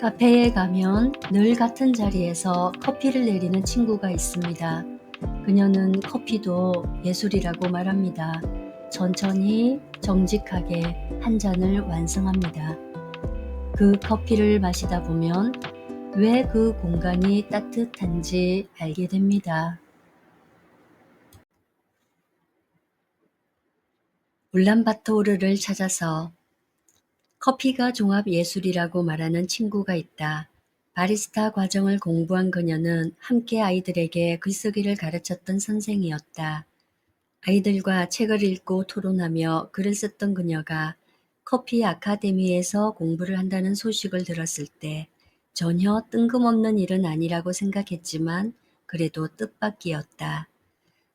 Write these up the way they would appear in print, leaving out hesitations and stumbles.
카페에 가면 늘 같은 자리에서 커피를 내리는 친구가 있습니다. 그녀는 커피도 예술이라고 말합니다. 천천히 정직하게 한 잔을 완성합니다. 그 커피를 마시다 보면 왜 그 공간이 따뜻한지 알게 됩니다. 울란바토르를 찾아서 커피가 종합 예술이라고 말하는 친구가 있다. 바리스타 과정을 공부한 그녀는 함께 아이들에게 글쓰기를 가르쳤던 선생이었다. 아이들과 책을 읽고 토론하며 글을 썼던 그녀가 커피 아카데미에서 공부를 한다는 소식을 들었을 때 전혀 뜬금없는 일은 아니라고 생각했지만 그래도 뜻밖이었다.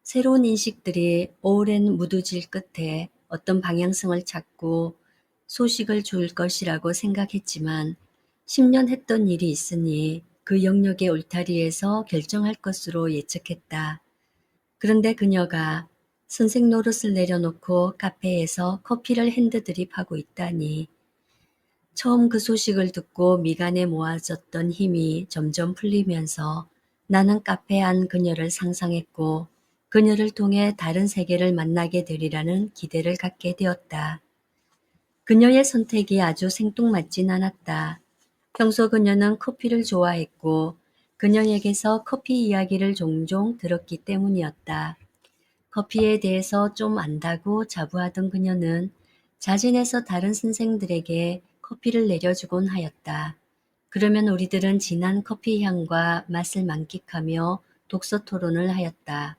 새로운 인식들이 오랜 무두질 끝에 어떤 방향성을 찾고 소식을 줄 것이라고 생각했지만 10년 했던 일이 있으니 그 영역의 울타리에서 결정할 것으로 예측했다. 그런데 그녀가 선생 노릇을 내려놓고 카페에서 커피를 핸드드립하고 있다니. 처음 그 소식을 듣고 미간에 모아졌던 힘이 점점 풀리면서 나는 카페에 안 그녀를 상상했고 그녀를 통해 다른 세계를 만나게 되리라는 기대를 갖게 되었다. 그녀의 선택이 아주 생뚱맞진 않았다. 평소 그녀는 커피를 좋아했고 그녀에게서 커피 이야기를 종종 들었기 때문이었다. 커피에 대해서 좀 안다고 자부하던 그녀는 자진해서 다른 선생들에게 커피를 내려주곤 하였다. 그러면 우리들은 진한 커피 향과 맛을 만끽하며 독서 토론을 하였다.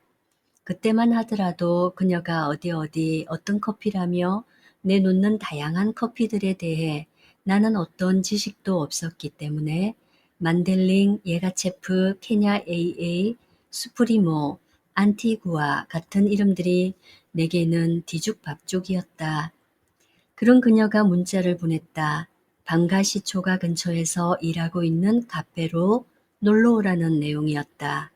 그때만 하더라도 그녀가 어디 어떤 커피라며 내놓는 다양한 커피들에 대해 나는 어떤 지식도 없었기 때문에 만델링, 예가체프, 케냐 AA, 수프리모, 안티구아 같은 이름들이 내게는 뒤죽박죽이었다. 그런 그녀가 문자를 보냈다. 방가시초가 근처에서 일하고 있는 카페로 놀러오라는 내용이었다.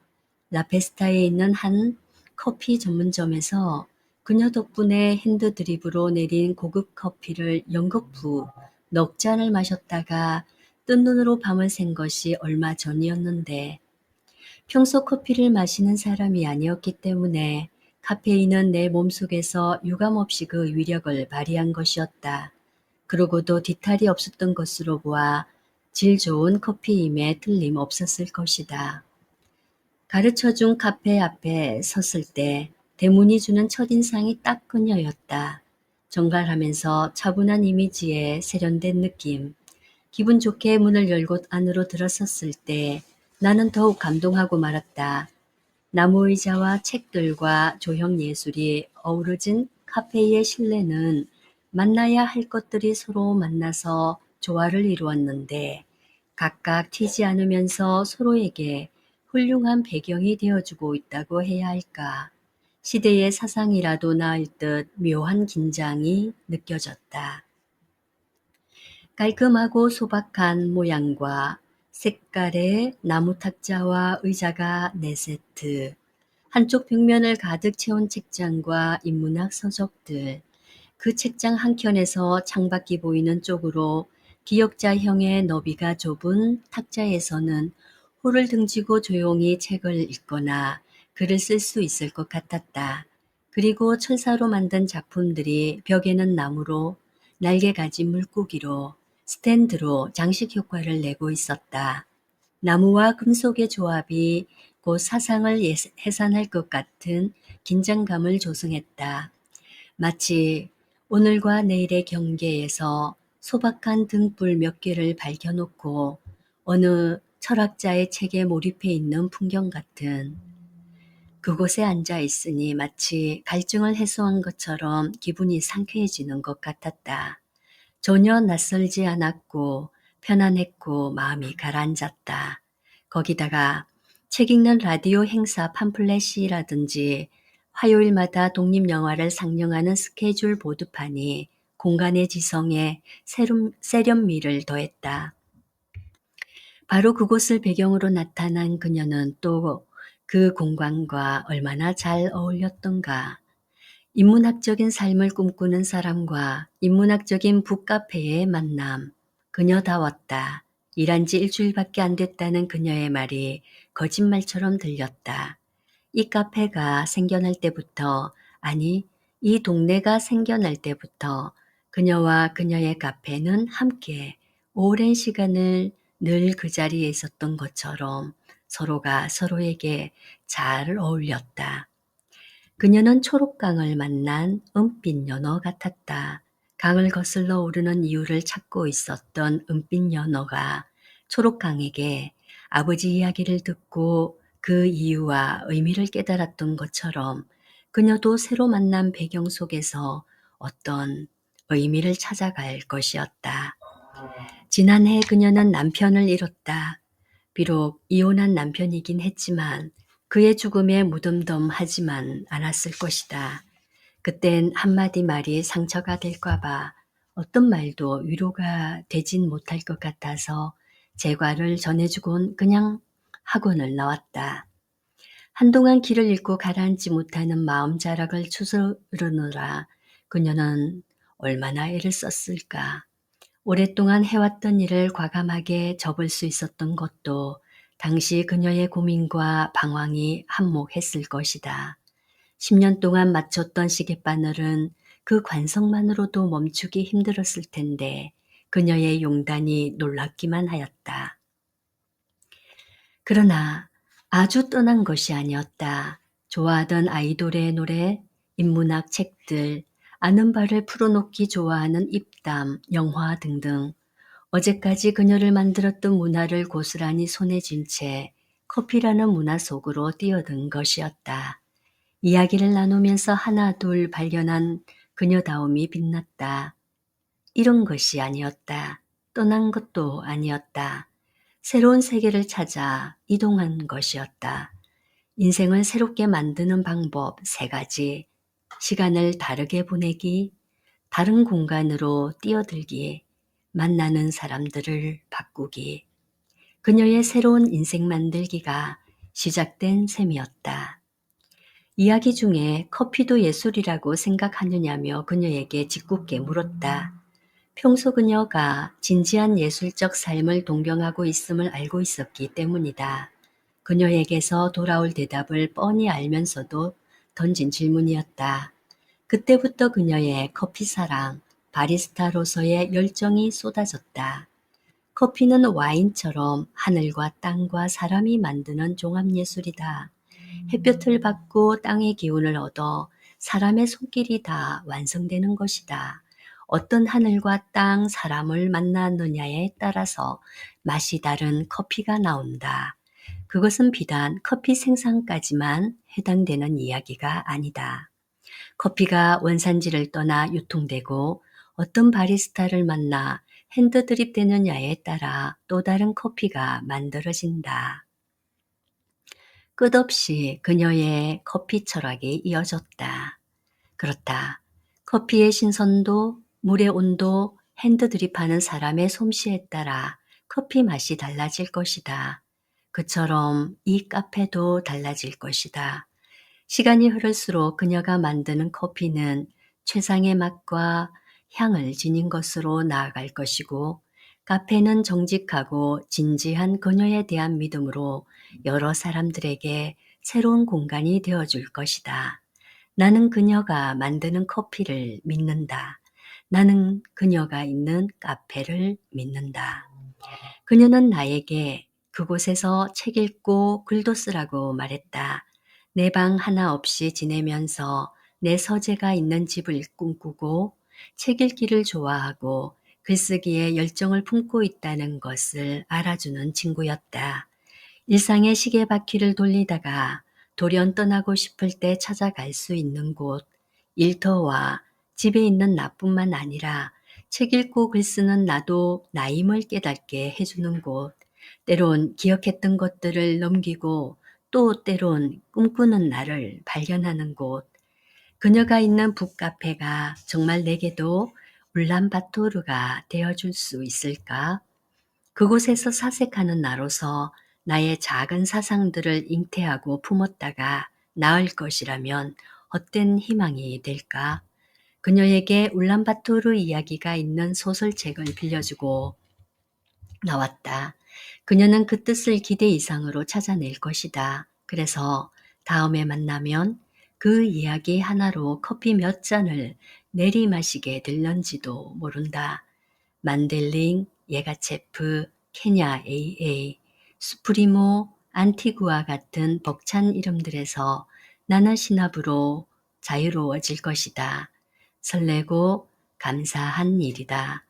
라페스타에 있는 한 커피 전문점에서 그녀 덕분에 핸드드립으로 내린 고급 커피를 연거푸 넉 잔을 마셨다가 뜬 눈으로 밤을 샌 것이 얼마 전이었는데 평소 커피를 마시는 사람이 아니었기 때문에 카페인은 내 몸속에서 유감없이 그 위력을 발휘한 것이었다. 그러고도 뒤탈이 없었던 것으로 보아 질 좋은 커피임에 틀림없었을 것이다. 가르쳐준 카페 앞에 섰을 때 대문이 주는 첫인상이 딱 그녀였다. 정갈하면서 차분한 이미지에 세련된 느낌. 기분 좋게 문을 열고 안으로 들어섰을 때 나는 더욱 감동하고 말았다. 나무 의자와 책들과 조형 예술이 어우러진 카페의 실내는 만나야 할 것들이 서로 만나서 조화를 이루었는데 각각 튀지 않으면서 서로에게 훌륭한 배경이 되어주고 있다고 해야 할까. 시대의 사상이라도 나을 듯 묘한 긴장이 느껴졌다. 깔끔하고 소박한 모양과 색깔의 나무 탁자와 의자가 4세트, 한쪽 벽면을 가득 채운 책장과 인문학 서적들, 그 책장 한켠에서 창밖이 보이는 쪽으로 기역자형의 너비가 좁은 탁자에서는 호를 등지고 조용히 책을 읽거나 글을 쓸 수 있을 것 같았다. 그리고 철사로 만든 작품들이 벽에는 나무로, 날개 가진 물고기로, 스탠드로 장식 효과를 내고 있었다. 나무와 금속의 조합이 곧 사상을 해산할 것 같은 긴장감을 조성했다. 마치 오늘과 내일의 경계에서 소박한 등불 몇 개를 밝혀놓고 어느 철학자의 책에 몰입해 있는 풍경 같은. 그곳에 앉아 있으니 마치 갈증을 해소한 것처럼 기분이 상쾌해지는 것 같았다. 전혀 낯설지 않았고 편안했고 마음이 가라앉았다. 거기다가 책 읽는 라디오 행사 팜플렛이라든지 화요일마다 독립영화를 상영하는 스케줄 보드판이 공간의 지성에 세련미를 더했다. 바로 그곳을 배경으로 나타난 그녀는 또 그 공간과 얼마나 잘 어울렸던가. 인문학적인 삶을 꿈꾸는 사람과 인문학적인 북카페의 만남. 그녀다웠다. 일한 지 일주일밖에 안 됐다는 그녀의 말이 거짓말처럼 들렸다. 이 카페가 생겨날 때부터, 아니, 이 동네가 생겨날 때부터 그녀와 그녀의 카페는 함께 오랜 시간을 늘 그 자리에 있었던 것처럼 서로가 서로에게 잘 어울렸다. 그녀는 초록강을 만난 은빛 연어 같았다. 강을 거슬러 오르는 이유를 찾고 있었던 은빛 연어가 초록강에게 아버지 이야기를 듣고 그 이유와 의미를 깨달았던 것처럼 그녀도 새로 만난 배경 속에서 어떤 의미를 찾아갈 것이었다. 지난해 그녀는 남편을 잃었다. 비록 이혼한 남편이긴 했지만 그의 죽음에 무덤덤하지만 않았을 것이다. 그땐 한마디 말이 상처가 될까봐 어떤 말도 위로가 되진 못할 것 같아서 제과를 전해주곤 그냥 학원을 나왔다. 한동안 길을 잃고 가라앉지 못하는 마음 자락을 추스르느라 그녀는 얼마나 애를 썼을까. 오랫동안 해왔던 일을 과감하게 접을 수 있었던 것도 당시 그녀의 고민과 방황이 한몫했을 것이다. 10년 동안 맞췄던 시계바늘은 그 관성만으로도 멈추기 힘들었을 텐데 그녀의 용단이 놀랍기만 하였다. 그러나 아주 떠난 것이 아니었다. 좋아하던 아이돌의 노래, 인문학 책들, 아는 바를 풀어놓기 좋아하는 입담, 영화 등등 어제까지 그녀를 만들었던 문화를 고스란히 손에 쥔 채 커피라는 문화 속으로 뛰어든 것이었다. 이야기를 나누면서 하나 둘 발견한 그녀다움이 빛났다. 이런 것이 아니었다. 떠난 것도 아니었다. 새로운 세계를 찾아 이동한 것이었다. 인생을 새롭게 만드는 방법 3가지. 시간을 다르게 보내기, 다른 공간으로 뛰어들기, 만나는 사람들을 바꾸기. 그녀의 새로운 인생 만들기가 시작된 셈이었다. 이야기 중에 커피도 예술이라고 생각하느냐며 그녀에게 짓궂게 물었다. 평소 그녀가 진지한 예술적 삶을 동경하고 있음을 알고 있었기 때문이다. 그녀에게서 돌아올 대답을 뻔히 알면서도 던진 질문이었다. 그때부터 그녀의 커피 사랑, 바리스타로서의 열정이 쏟아졌다. 커피는 와인처럼 하늘과 땅과 사람이 만드는 종합예술이다. 햇볕을 받고 땅의 기운을 얻어 사람의 손길이 다 완성되는 것이다. 어떤 하늘과 땅, 사람을 만났느냐에 따라서 맛이 다른 커피가 나온다. 그것은 비단 커피 생산까지만 해당되는 이야기가 아니다. 커피가 원산지를 떠나 유통되고 어떤 바리스타를 만나 핸드드립 되느냐에 따라 또 다른 커피가 만들어진다. 끝없이 그녀의 커피 철학이 이어졌다. 그렇다. 커피의 신선도, 물의 온도, 핸드드립하는 사람의 솜씨에 따라 커피 맛이 달라질 것이다. 그처럼 이 카페도 달라질 것이다. 시간이 흐를수록 그녀가 만드는 커피는 최상의 맛과 향을 지닌 것으로 나아갈 것이고 카페는 정직하고 진지한 그녀에 대한 믿음으로 여러 사람들에게 새로운 공간이 되어줄 것이다. 나는 그녀가 만드는 커피를 믿는다. 나는 그녀가 있는 카페를 믿는다. 그녀는 나에게 그곳에서 책 읽고 글도 쓰라고 말했다. 내 방 하나 없이 지내면서 내 서재가 있는 집을 꿈꾸고 책 읽기를 좋아하고 글쓰기에 열정을 품고 있다는 것을 알아주는 친구였다. 일상의 시계바퀴를 돌리다가 돌연 떠나고 싶을 때 찾아갈 수 있는 곳, 일터와 집에 있는 나뿐만 아니라 책 읽고 글 쓰는 나도 나임을 깨닫게 해주는 곳, 때론 기억했던 것들을 넘기고 또 때론 꿈꾸는 나를 발견하는 곳, 그녀가 있는 북카페가 정말 내게도 울란바토르가 되어줄 수 있을까? 그곳에서 사색하는 나로서 나의 작은 사상들을 잉태하고 품었다가 나을 것이라면 헛된 희망이 될까? 그녀에게 울란바토르 이야기가 있는 소설책을 빌려주고 나왔다. 그녀는 그 뜻을 기대 이상으로 찾아낼 것이다. 그래서 다음에 만나면 그 이야기 하나로 커피 몇 잔을 내리마시게 될런지도 모른다. 만델링, 예가체프, 케냐 AA, 수프리모, 안티구아 같은 벅찬 이름들에서 나는 신압으로 자유로워질 것이다. 설레고 감사한 일이다.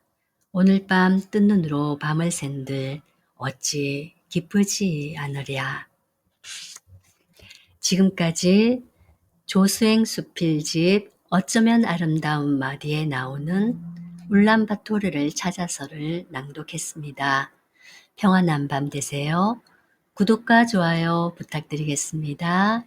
오늘 밤 뜬 눈으로 밤을 샌들 어찌 기쁘지 않으랴. 지금까지 조수행 수필집 어쩌면 아름다운 마디에 나오는 울란바토르를 찾아서를 낭독했습니다. 평안한 밤 되세요. 구독과 좋아요 부탁드리겠습니다.